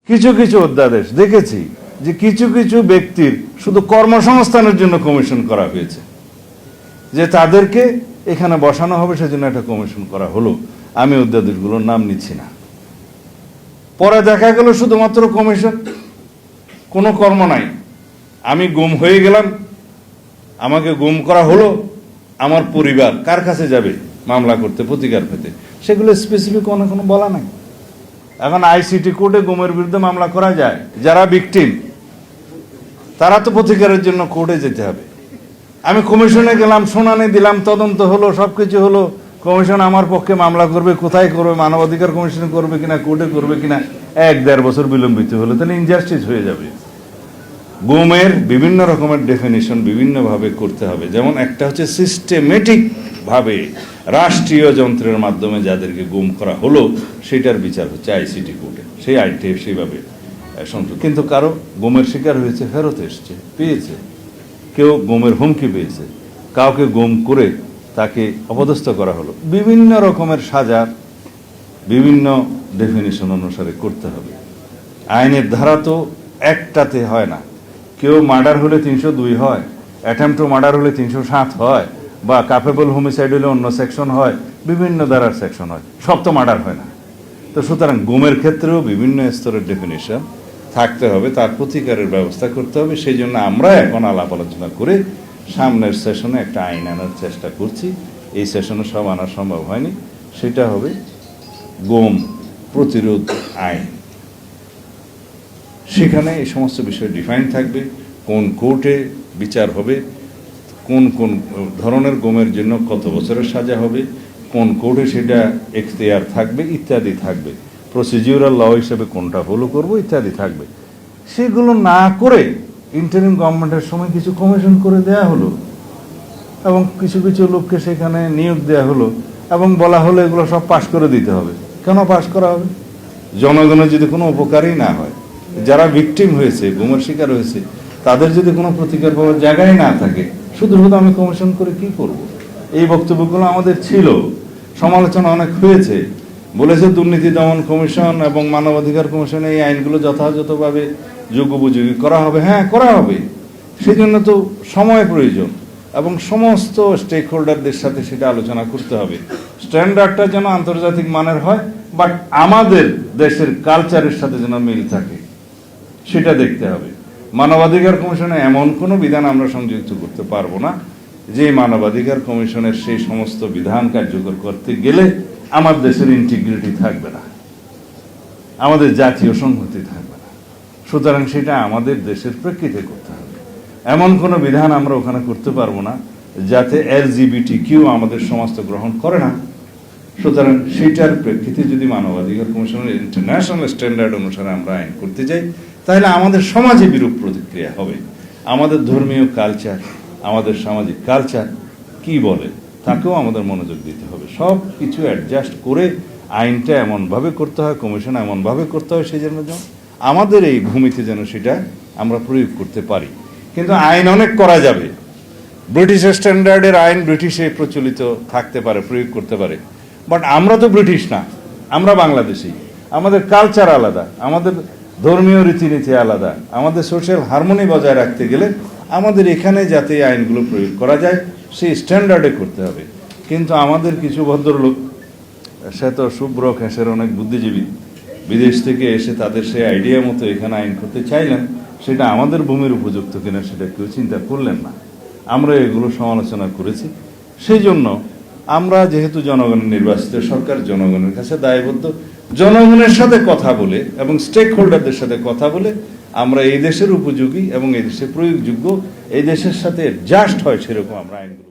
কিছু কিছু অধ্যাদেশ দেখেছি যে কিছু কিছু ব্যক্তির শুধু কর্মসংস্থানের জন্য কমিশন করা হয়েছে, যে তাদেরকে এখানে বসানো হবে সেজন্য একটা কমিশন করা হলো। আমি অধ্যাদেশগুলোর নাম নিচ্ছি না। পরে দেখা গেল শুধুমাত্র কমিশন, কোনো কর্ম নাই। আমি গুম হয়ে গেলাম, আমাকে গুম করা হলো, আমার পরিবার কার কাছে যাবে মামলা করতে, প্রতিকার পেতে? সেগুলো স্পেসিফিক কোনো বলা নাই। এখন আইসিটি কোর্টে গুমের বিরুদ্ধে মামলা করা যায়, যারা ভিকটিম তারা তো প্রতিকারের জন্য কোর্টে যেতে হবে। আমি কমিশনে গেলাম, শুনানি দিলাম, তদন্ত হলো, সবকিছু হলো, কমিশন আমার পক্ষে মামলা করবে, কোথায় করবে, মানবাধিকার কমিশনে করবে কিনা, কোর্টে করবে কিনা, 1-1.5 বছর বিলম্বিত হলো, তাহলে ইনজাস্টিস হয়ে যাবে। গুমের বিভিন্ন রকমের ডেফিনিশন বিভিন্নভাবে করতে হবে। যেমন একটা হচ্ছে সিস্টেমেটিক ভাবে রাষ্ট্রীয় যন্ত্রের মাধ্যমে যাদেরকে গুম করা হলো সেটার বিচার হচ্ছে আইসিটি কোর্টে, সেই আইনটি সেইভাবে সংযুক্ত। কিন্তু কারো গুমের শিকার হয়েছে, ফেরত এসছে, পেয়েছে, কেউ গুমের হুমকি পেয়েছে, কাউকে গুম করে তাকে অপদস্থ করা হলো, বিভিন্ন রকমের সাজা বিভিন্ন ডেফিনিশন অনুসারে করতে হবে। আইনের ধারা তো একটাতে হয় না। কেউ মার্ডার হলে 302 হয়, অ্যাটেম্প টু মার্ডার হলে 307 হয়, বা কাপেবল হোমিসাইড হলে অন্য সেকশন হয়, বিভিন্ন ধারার সেকশন হয়, সব তো মার্ডার হয় না। তো সুতরাং গুমের ক্ষেত্রেও বিভিন্ন স্তরের ডেফিনিশন থাকতে হবে, তার প্রতিকারের ব্যবস্থা করতে হবে। সেই জন্য আমরা এখন আলাপ আলোচনা করে সামনের সেশনে একটা আইন আনার চেষ্টা করছি। এই সেশনে সব আনা সম্ভব হয়নি, সেটা হবে গুম প্রতিরোধ আইন। সেখানে এই সমস্ত বিষয় ডিফাইন থাকবে, কোন কোর্টে বিচার হবে, কোন কোন ধরনের গুমের জন্য কত বছরের সাজা হবে, কোন কোর্টে সেটা এখতিয়ার থাকবে ইত্যাদি থাকবে, প্রসিডিউরাল ল হিসেবে কোনটা ফলো করব ইত্যাদি থাকবে। সেগুলো না করে ইন্টারিম গভর্নমেন্টের সময় কিছু কমিশন করে দেয়া হলো এবং কিছু কিছু লোককে সেখানে নিয়োগ দেওয়া হলো এবং বলা হলো এগুলো সব পাশ করে দিতে হবে। কেন পাশ করা হবে? জনগণের যদি কোনো উপকারই না হয়, যারা ভিকটিম হয়েছে, গুমের শিকার হয়েছে, তাদের যদি কোনো প্রতিকার পাওয়ার জায়গায় না থাকে, শুধু শুধু আমি কমিশন করে কি করব? এই বক্তব্যগুলো আমাদের ছিল, সমালোচনা অনেক হয়েছে। বলেছে দুর্নীতি দমন কমিশন এবং মানবাধিকার কমিশন এই আইনগুলো যথাযথভাবে যুগোপযোগী করা হবে। হ্যাঁ, করা হবে, সেই জন্য তো সময় প্রয়োজন এবং সমস্ত স্টেক হোল্ডারদের সাথে সেটা আলোচনা করতে হবে। স্ট্যান্ডার্ডটা যেন আন্তর্জাতিক মানের হয়, বাট আমাদের দেশের কালচারের সাথে যেন মিল থাকে, সেটা দেখতে হবে। মানবাধিকার কমিশনে এমন কোনো বিধান আমরা সংযুক্ত করতে পারবো না যে মানবাধিকার কমিশনের সেই সমস্ত বিধান কার্যকর করতে গেলে আমার দেশের ইন্টিগ্রিটি থাকবে না, আমাদের জাতীয় সংহতি থাকবে না। সুতরাং সেটা আমাদের দেশের প্রেক্ষিতে করতে হবে। এমন কোনো বিধান আমরা ওখানে করতে পারবো না যাতে LGBTQ আমাদের সমাজ তো গ্রহণ করে না। সুতরাং সেটার প্রেক্ষিতে যদি মানবাধিকার কমিশনের ইন্টারন্যাশনাল স্ট্যান্ডার্ড অনুসারে আমরা আইন করতে যাই, তাহলে আমাদের সমাজে বিরূপ প্রতিক্রিয়া হবে। আমাদের ধর্মীয় কালচার, আমাদের সামাজিক কালচার কি বলে তাকেও আমাদের মনোযোগ দিতে হবে। সব কিছু অ্যাডজাস্ট করে আইনটা এমনভাবে করতে হয়, কমিশন এমনভাবে করতে হয়, সেই জন্য আমাদের এই ভূমিতে যেন সেটা আমরা প্রয়োগ করতে পারি। কিন্তু আইন অনেক করা যাবে। ব্রিটিশ স্ট্যান্ডার্ডের আইন ব্রিটিশে প্রচলিত থাকতে পারে, প্রয়োগ করতে পারে, বাট আমরা তো ব্রিটিশ না, আমরা বাংলাদেশি। আমাদের কালচার আলাদা, আমাদের ধর্মীয় রীতিনীতি আলাদা। আমাদের সোশ্যাল হারমোনি বজায় রাখতে গেলে আমাদের এখানে যাতে আইনগুলো প্রয়োগ করা যায় সেই স্ট্যান্ডার্ডে করতে হবে। কিন্তু আমাদের কিছু ভদ্রলোক, সে তো শুভ্র ঘাসের অনেক বুদ্ধিজীবী, বিদেশ থেকে এসে তাদের সেই আইডিয়া মতো এখানে আইন করতে চাইলেন, সেটা আমাদের ভূমির উপযুক্ত কিনা সেটা কেউ চিন্তা করলেন না। আমরা এগুলো সমালোচনা করেছি। সেই জন্য আমরা যেহেতু জনগণের নির্বাচিত সরকার, জনগণের কাছে দায়বদ্ধ, জনগণের সাথে কথা বলে এবং স্টেক হোল্ডারদের সাথে কথা বলে আমরা এই দেশের উপযোগী এবং এই দেশে প্রয়োগযোগ্য, এই দেশের সাথে জাস্ট হয় সেরকম আমরা আইনগুলো